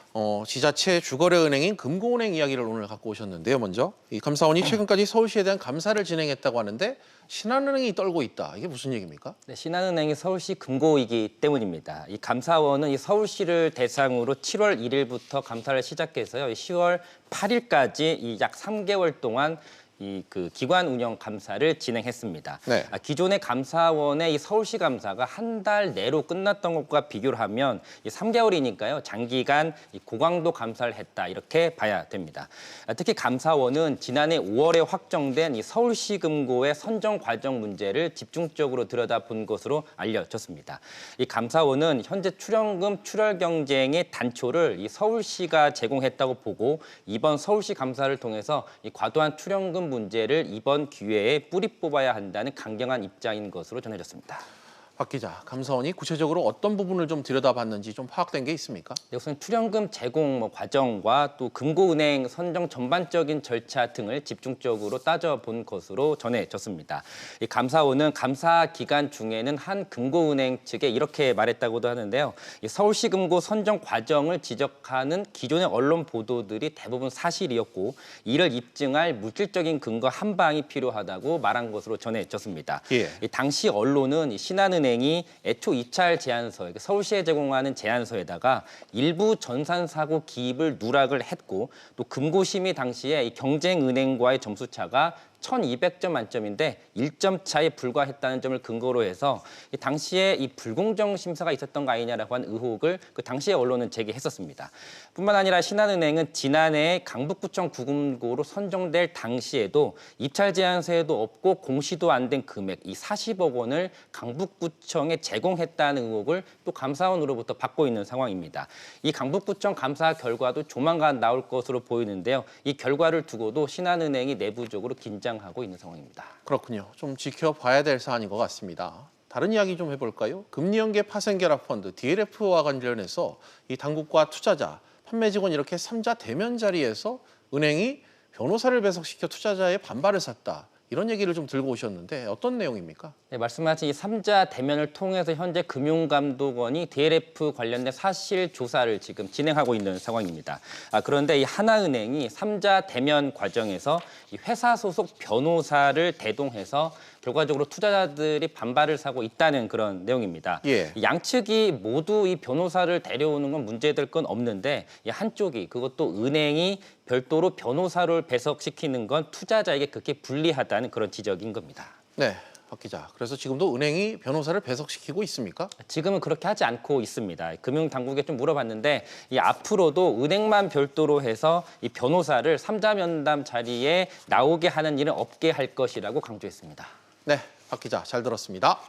지자체 주거래 은행인 금고은행 이야기를 오늘 갖고 오셨는데요. 먼저 이 감사원이 최근까지 서울시에 대한 감사를 진행했다고 하는데 신한은행이 떨고 있다. 이게 무슨 얘기입니까? 네, 신한은행이 서울시 금고이기 때문입니다. 이 감사원은 이 서울시를 대상으로 7월 1일부터 감사를 시작해서요. 10월 8일까지 이 약 3개월 동안 그 기관 운영 감사를 진행했습니다. 네. 기존의 감사원의 이 서울시 감사가 한 달 내로 끝났던 것과 비교를 하면 이 3개월이니까요. 장기간 이 고강도 감사를 했다 이렇게 봐야 됩니다. 특히 감사원은 지난해 5월에 확정된 이 서울시 금고의 선정 과정 문제를 집중적으로 들여다본 것으로 알려졌습니다. 이 감사원은 현재 출연금 출혈 경쟁의 단초를 이 서울시가 제공했다고 보고 이번 서울시 감사를 통해서 이 과도한 출연금 문제를 이번 기회에 뿌리 뽑아야 한다는 강경한 입장인 것으로 전해졌습니다. 박 기자, 감사원이 구체적으로 어떤 부분을 좀 들여다봤는지 좀 파악된 게 있습니까? 우선 출연금 제공 과정과 또 금고은행 선정 전반적인 절차 등을 집중적으로 따져본 것으로 전해졌습니다. 이 감사원은 감사 기간 중에는 한 금고은행 측에 이렇게 말했다고도 하는데요. 이 서울시 금고 선정 과정을 지적하는 기존의 언론 보도들이 대부분 사실이었고 이를 입증할 물질적인 근거 한 방이 필요하다고 말한 것으로 전해졌습니다. 예. 이 당시 언론은 이 신한은행이 애초 입찰 제안서, 서울시에 제공하는 제안서에다가 일부 전산사고 기입을 누락을 했고 또 금고심의 당시에 이 경쟁은행과의 점수차가 1200점 만점인데 1점 차에 불과했다는 점을 근거로 해서 이 당시에 이 불공정 심사가 있었던 거 아니냐라고 한 의혹을 그 당시에 언론은 제기했었습니다. 뿐만 아니라 신한은행은 지난해 강북구청 구금고로 선정될 당시에도 입찰 제안서에도 없고 공시도 안 된 금액 이 40억 원을 강북구청에 제공했다는 의혹을 또 감사원으로부터 받고 있는 상황입니다. 이 강북구청 감사 결과도 조만간 나올 것으로 보이는데요. 이 결과를 두고도 신한은행이 내부적으로 긴장하고 있는 상황입니다. 그렇군요. 좀 지켜봐야 될 사안인 것 같습니다. 다른 이야기 좀 해볼까요? 금리연계 파생결합펀드 DLF와 관련해서 이 당국과 투자자, 판매 직원 이렇게 3자 대면 자리에서 은행이 변호사를 배석시켜 투자자의 반발을 샀다. 이런 얘기를 좀 들고 오셨는데 어떤 내용입니까? 네, 말씀하신 이 3자 대면을 통해서 현재 금융감독원이 DLF 관련된 사실 조사를 지금 진행하고 있는 상황입니다. 그런데 이 하나은행이 3자 대면 과정에서 이 회사 소속 변호사를 대동해서 결과적으로 투자자들이 반발을 사고 있다는 그런 내용입니다. 예. 양측이 모두 이 변호사를 데려오는 건 문제될 건 없는데 이 한쪽이 그것도 은행이 별도로 변호사를 배석시키는 건 투자자에게 그렇게 불리하다는 그런 지적인 겁니다. 네, 박 기자. 그래서 지금도 은행이 변호사를 배석시키고 있습니까? 지금은 그렇게 하지 않고 있습니다. 금융당국에 좀 물어봤는데 이 앞으로도 은행만 별도로 해서 이 변호사를 삼자면담 자리에 나오게 하는 일은 없게 할 것이라고 강조했습니다. 네, 박 기자 잘 들었습니다.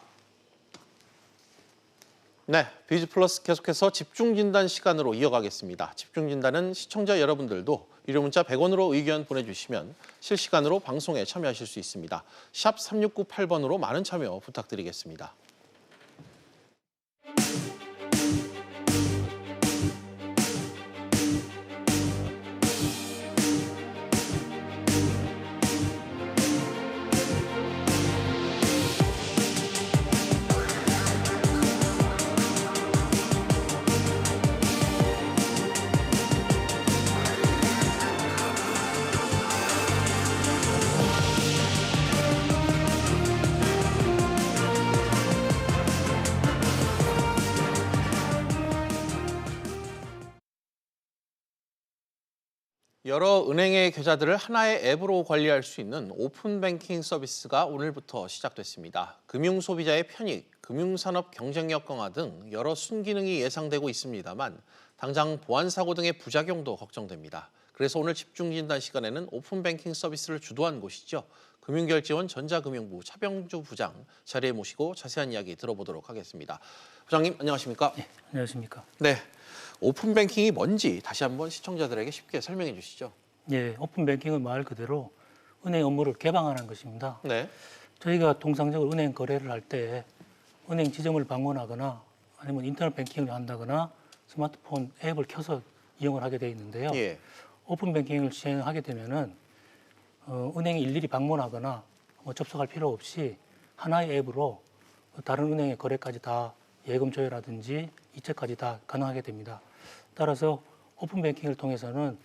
네, 비즈 플러스 계속해서 집중진단 시간으로 이어가겠습니다. 집중진단은 시청자 여러분들도 유료 문자 100원으로 의견 보내주시면 실시간으로 방송에 참여하실 수 있습니다. 샵 3698번으로 많은 참여 부탁드리겠습니다. 여러 은행의 계좌들을 하나의 앱으로 관리할 수 있는 오픈뱅킹 서비스가 오늘부터 시작됐습니다. 금융소비자의 편익, 금융산업 경쟁력 강화 등 여러 순기능이 예상되고 있습니다만 당장 보안사고 등의 부작용도 걱정됩니다. 그래서 오늘 집중진단 시간에는 오픈뱅킹 서비스를 주도한 곳이죠. 금융결제원 전자금융부 차병주 부장 자리에 모시고 자세한 이야기 들어보도록 하겠습니다. 부장님 안녕하십니까? 네, 안녕하십니까? 네. 오픈뱅킹이 뭔지 다시 한번 시청자들에게 쉽게 설명해 주시죠. 예, 오픈뱅킹은 말 그대로 은행 업무를 개방하는 것입니다. 네. 저희가 통상적으로 은행 거래를 할 때 은행 지점을 방문하거나 아니면 인터넷 뱅킹을 한다거나 스마트폰 앱을 켜서 이용을 하게 돼 있는데요. 예. 오픈뱅킹을 시행하게 되면은 은행에 일일이 방문하거나 접속할 필요 없이 하나의 앱으로 다른 은행의 거래까지 다 예금 조회라든지 이체까지 다 가능하게 됩니다. 따라서 오픈뱅킹을 통해서는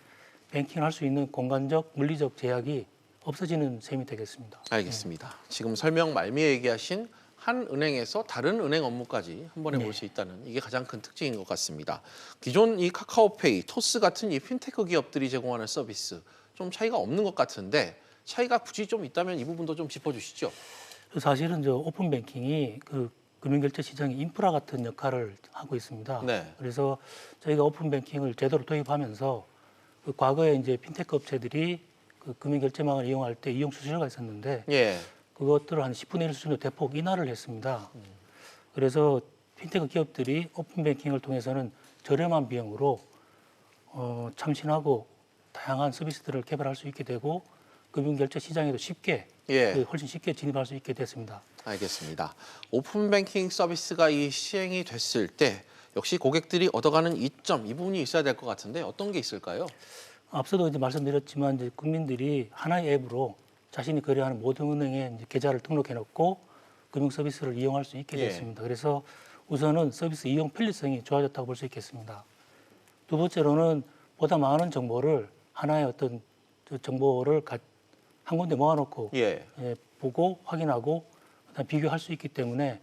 뱅킹을 할 수 있는 공간적, 물리적 제약이 없어지는 셈이 되겠습니다. 알겠습니다. 지금 설명 말미에 얘기하신 한 은행에서 다른 은행 업무까지 한 번에 볼 수 있다는 이게 가장 큰 특징인 것 같습니다. 기존 이 카카오페이, 토스 같은 이 핀테크 기업들이 제공하는 서비스 좀 차이가 없는 것 같은데 차이가 굳이 좀 있다면 이 부분도 좀 짚어주시죠. 사실은 저 오픈뱅킹이 그 금융결제 시장의 인프라 같은 역할을 하고 있습니다. 네. 그래서 저희가 오픈뱅킹을 제대로 도입하면서 그 과거에 이제 핀테크 업체들이 그 금융결제망을 이용할 때 이용 수수료가 있었는데 예. 그것들을 한 10분의 1 수준으로 대폭 인하를 했습니다. 그래서 핀테크 기업들이 오픈뱅킹을 통해서는 저렴한 비용으로 참신하고 다양한 서비스들을 개발할 수 있게 되고 금융결제 시장에도 쉽게 훨씬 쉽게 진입할 수 있게 됐습니다. 알겠습니다. 오픈뱅킹 서비스가 이 시행이 됐을 때 역시 고객들이 얻어가는 이점 이 부분이 있어야 될 것 같은데 어떤 게 있을까요? 앞서도 이제 말씀드렸지만 이제 국민들이 하나의 앱으로 자신이 거래하는 모든 은행에 이제 계좌를 등록해놓고 금융 서비스를 이용할 수 있게 됐습니다. 그래서 우선은 서비스 이용 편리성이 좋아졌다고 볼 수 있겠습니다. 두 번째로는 보다 많은 정보를 하나의 어떤 정보를 한 군데 모아놓고 보고 확인하고 그다음 비교할 수 있기 때문에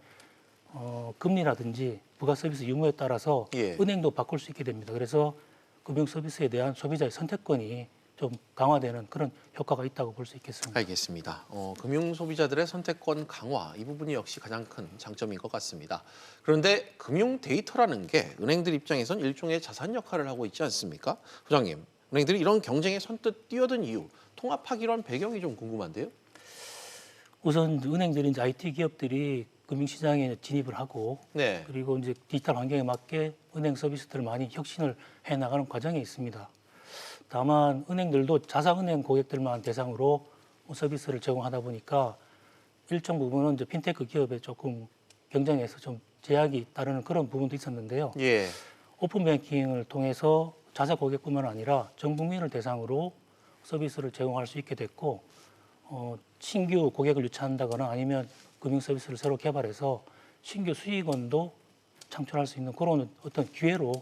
금리라든지 부가 서비스 유무에 따라서 은행도 바꿀 수 있게 됩니다. 그래서 금융 서비스에 대한 소비자의 선택권이 좀 강화되는 그런 효과가 있다고 볼 수 있겠습니다. 알겠습니다. 금융 소비자들의 선택권 강화 이 부분이 역시 가장 큰 장점인 것 같습니다. 그런데 금융 데이터라는 게 은행들 입장에선 일종의 자산 역할을 하고 있지 않습니까? 부장님, 은행들이 이런 경쟁에 선뜻 뛰어든 이유, 통합하기로 한 배경이 좀 궁금한데요. 우선 은행들이 이제 IT 기업들이 금융시장에 진입을 하고 그리고 이제 디지털 환경에 맞게 은행 서비스들을 많이 혁신을 해 나가는 과정에 있습니다. 다만 은행들도 자사은행 고객들만 대상으로 서비스를 제공하다 보니까 일정 부분은 이제 핀테크 기업에 조금 경쟁에서 좀 제약이 따르는 그런 부분도 있었는데요. 오픈뱅킹을 통해서 자사 고객뿐만 아니라 전 국민을 대상으로 서비스를 제공할 수 있게 됐고 신규 고객을 유치한다거나 아니면 금융 서비스를 새로 개발해서 신규 수익원도 창출할 수 있는 그런 어떤 기회로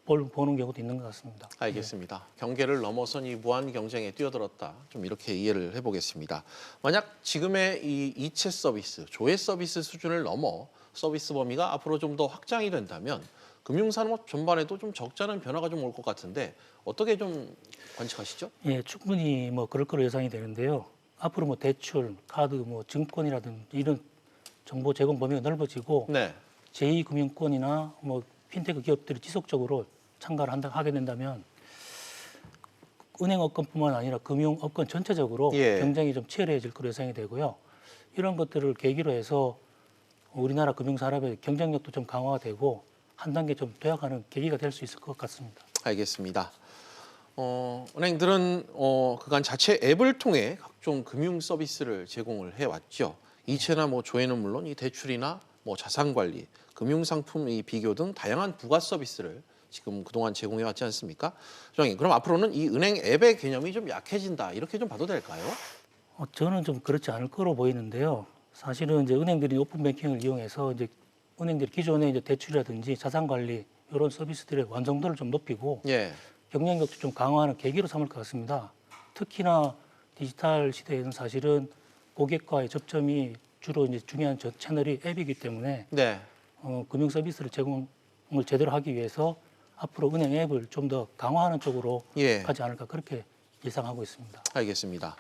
보는 경우도 있는 것 같습니다. 알겠습니다. 경계를 넘어선 이 무한 경쟁에 뛰어들었다. 좀 이렇게 이해를 해보겠습니다. 만약 지금의 이 이체 서비스, 조회 서비스 수준을 넘어 서비스 범위가 앞으로 좀 더 확장이 된다면 금융산업 전반에도 좀 적잖은 변화가 좀 올 것 같은데 어떻게 좀 관측하시죠? 예, 충분히 뭐 그럴 거로 예상이 되는데요. 앞으로 뭐 대출, 카드, 뭐 증권이라든지 이런 정보 제공 범위가 넓어지고 네. 제2금융권이나 뭐 핀테크 기업들이 지속적으로 참가를 하게 된다면 은행업권뿐만 아니라 금융업권 전체적으로 예. 경쟁이 좀 치열해질 거로 예상이 되고요. 이런 것들을 계기로 해서 우리나라 금융산업의 경쟁력도 좀 강화가 되고 한 단계 좀 도약하는 계기가 될 수 있을 것 같습니다. 알겠습니다. 은행들은 그간 자체 앱을 통해 각종 금융 서비스를 제공을 해왔죠. 이체나 뭐 조회는 물론 이 대출이나 뭐 자산 관리, 금융 상품 이 비교 등 다양한 부가 서비스를 지금 그동안 제공해 왔지 않습니까? 부장님, 그럼 앞으로는 이 은행 앱의 개념이 좀 약해진다 이렇게 좀 봐도 될까요? 저는 좀 그렇지 않을 거로 보이는데요. 사실은 이제 은행들이 오픈 뱅킹을 이용해서 이제 은행들이 기존에 이제 대출이라든지 자산 관리 이런 서비스들의 완성도를 좀 높이고 예. 경쟁력도 좀 강화하는 계기로 삼을 것 같습니다. 특히나 디지털 시대에는 사실은 고객과의 접점이 주로 이제 중요한 채널이 앱이기 때문에 네. 금융 서비스를 제공을 제대로 하기 위해서 앞으로 은행 앱을 좀 더 강화하는 쪽으로 예. 가지 않을까 그렇게 예상하고 있습니다. 알겠습니다.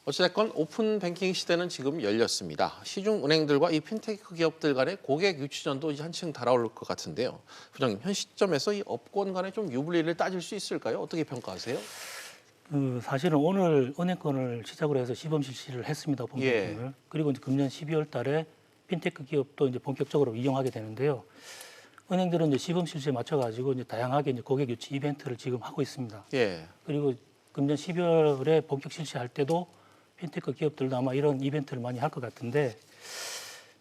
어찌됐건 오픈 뱅킹 시대는 지금 열렸습니다. 시중 은행들과 이 핀테크 기업들 간의 고객 유치전도 이제 한층 달아올 것 같은데요. 부장님, 현 시점에서 이 업권 간의 좀 유불리를 따질 수 있을까요? 어떻게 평가하세요? 사실은 오늘 은행권을 시작으로 해서 시범 실시를 했습니다. 오픈 예. 뱅킹을. 그리고 이제 금년 12월 달에 핀테크 기업도 이제 본격적으로 이용하게 되는데요. 은행들은 이제 시범 실시에 맞춰가지고 이제 다양하게 이제 고객 유치 이벤트를 지금 하고 있습니다. 예. 그리고 금년 12월에 본격 실시할 때도 핀테크 기업들도 아마 이런 이벤트를 많이 할 것 같은데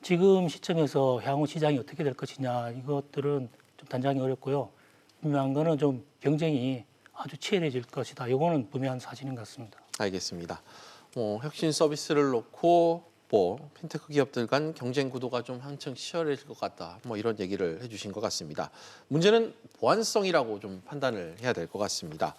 지금 시점에서 향후 시장이 어떻게 될 것이냐 이것들은 좀 단정하기 어렵고요. 분명한 거는 좀 경쟁이 아주 치열해질 것이다. 이거는 분명한 사실인 것 같습니다. 알겠습니다. 혁신 서비스를 놓고 뭐 핀테크 기업들 간 경쟁 구도가 좀 한층 치열해질 것 같다. 뭐 이런 얘기를 해주신 것 같습니다. 문제는 보안성이라고 좀 판단을 해야 될 것 같습니다.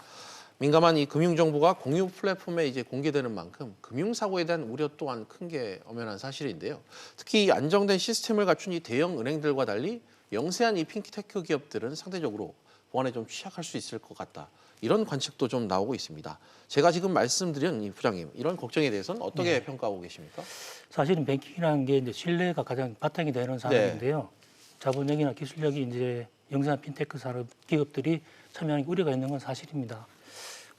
민감한 이 금융 정보가 공유 플랫폼에 이제 공개되는 만큼 금융 사고에 대한 우려 또한 큰 게 엄연한 사실인데요. 특히 이 안정된 시스템을 갖춘 이 대형 은행들과 달리 영세한 이 핀테크 기업들은 상대적으로 보안에 좀 취약할 수 있을 것 같다. 이런 관측도 좀 나오고 있습니다. 제가 지금 말씀드린 이 부장님, 이런 걱정에 대해서는 어떻게 평가하고 계십니까? 사실은 뱅킹이라는 게 이제 신뢰가 가장 바탕이 되는 산업인데요. 자본력이나 기술력이 이제 영세한 핀테크 산업 기업들이 참여하는 우려가 있는 건 사실입니다.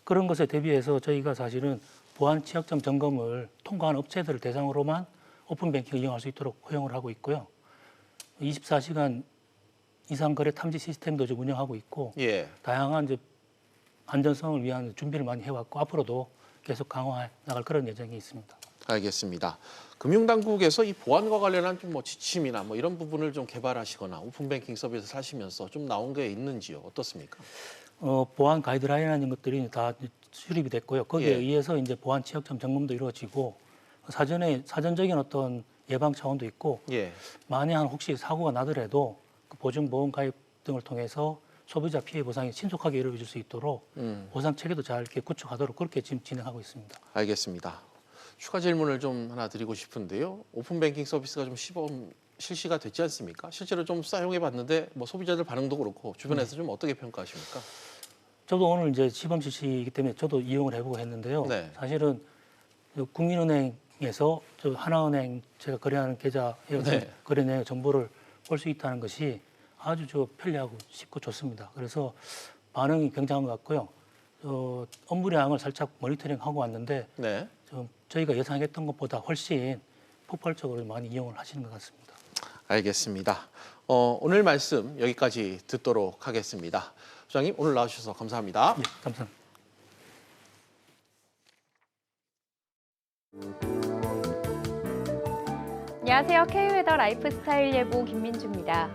그런 것에 대비해서 저희가 사실은 보안 취약점 점검을 통과한 업체들을 대상으로만 오픈 뱅킹을 이용할 수 있도록 허용을 하고 있고요. 24시간 이상 거래 탐지 시스템도 좀 운영하고 있고 예. 다양한 이제 안전성을 위한 준비를 많이 해왔고 앞으로도 계속 강화해 나갈 그런 예정이 있습니다. 알겠습니다. 금융당국에서 이 보안과 관련한 좀 뭐 지침이나 뭐 이런 부분을 좀 개발하시거나 오픈 뱅킹 서비스를 하시면서 좀 나온 게 있는지요? 어떻습니까? 보안 가이드라인이라는 것들이 다 수립이 됐고요. 거기에 예. 의해서 이제 보안 취약점 점검도 이루어지고 사전적인 어떤 예방 차원도 있고 예. 만약 혹시 사고가 나더라도 그 보증 보험 가입 등을 통해서 소비자 피해 보상이 신속하게 이루어질 수 있도록 보상 체계도 잘 이렇게 구축하도록 그렇게 지금 진행하고 있습니다. 알겠습니다. 추가 질문을 좀 하나 드리고 싶은데요. 오픈 뱅킹 서비스가 좀 시범 실시가 됐지 않습니까? 실제로 좀 사용해 봤는데 뭐 소비자들 반응도 그렇고 주변에서 좀 어떻게 평가하십니까? 저도 오늘 이제 시범 실시이기 때문에 저도 이용을 해보고 했는데요. 네. 사실은 국민은행에서 저 하나은행 제가 거래하는 계좌 네. 거래 내역 정보를 볼 수 있다는 것이 아주 편리하고 쉽고 좋습니다. 그래서 반응이 굉장한 것 같고요. 업무량을 살짝 모니터링하고 왔는데 네. 저희가 예상했던 것보다 훨씬 폭발적으로 많이 이용을 하시는 것 같습니다. 알겠습니다. 오늘 말씀 여기까지 듣도록 하겠습니다. 부장님 오늘 나와주셔서 감사합니다. 예, 감사합니다. 안녕하세요. K웨더 라이프스타일 예보 김민주입니다.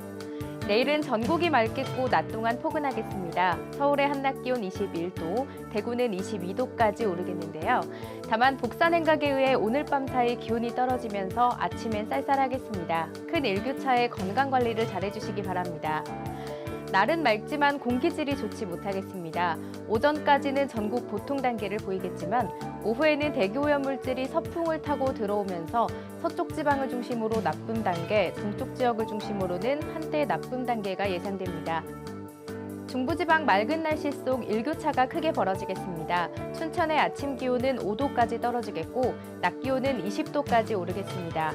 내일은 전국이 맑겠고 낮 동안 포근하겠습니다. 서울의 한낮 기온 21도, 대구는 22도까지 오르겠는데요. 다만 복사 냉각에 의해 오늘 밤 사이 기온이 떨어지면서 아침엔 쌀쌀하겠습니다. 큰 일교차에 건강 관리를 잘해주시기 바랍니다. 날은 맑지만 공기질이 좋지 못하겠습니다. 오전까지는 전국 보통 단계를 보이겠지만 오후에는 대기오염물질이 서풍을 타고 들어오면서 서쪽 지방을 중심으로 나쁨 단계, 동쪽 지역을 중심으로는 한때 나쁨 단계가 예상됩니다. 중부지방 맑은 날씨 속 일교차가 크게 벌어지겠습니다. 춘천의 아침 기온은 5도까지 떨어지겠고 낮 기온은 20도까지 오르겠습니다.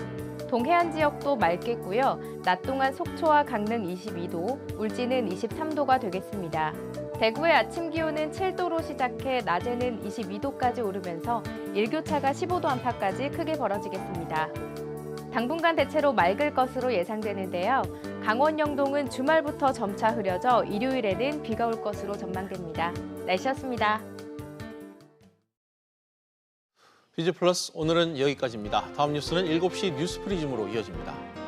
동해안 지역도 맑겠고요. 낮 동안 속초와 강릉 22도, 울진은 23도가 되겠습니다. 대구의 아침 기온은 7도로 시작해 낮에는 22도까지 오르면서 일교차가 15도 안팎까지 크게 벌어지겠습니다. 당분간 대체로 맑을 것으로 예상되는데요. 강원 영동은 주말부터 점차 흐려져 일요일에는 비가 올 것으로 전망됩니다. 날씨였습니다. 비즈 플러스 오늘은 여기까지입니다. 다음 뉴스는 7시 뉴스 프리즘으로 이어집니다.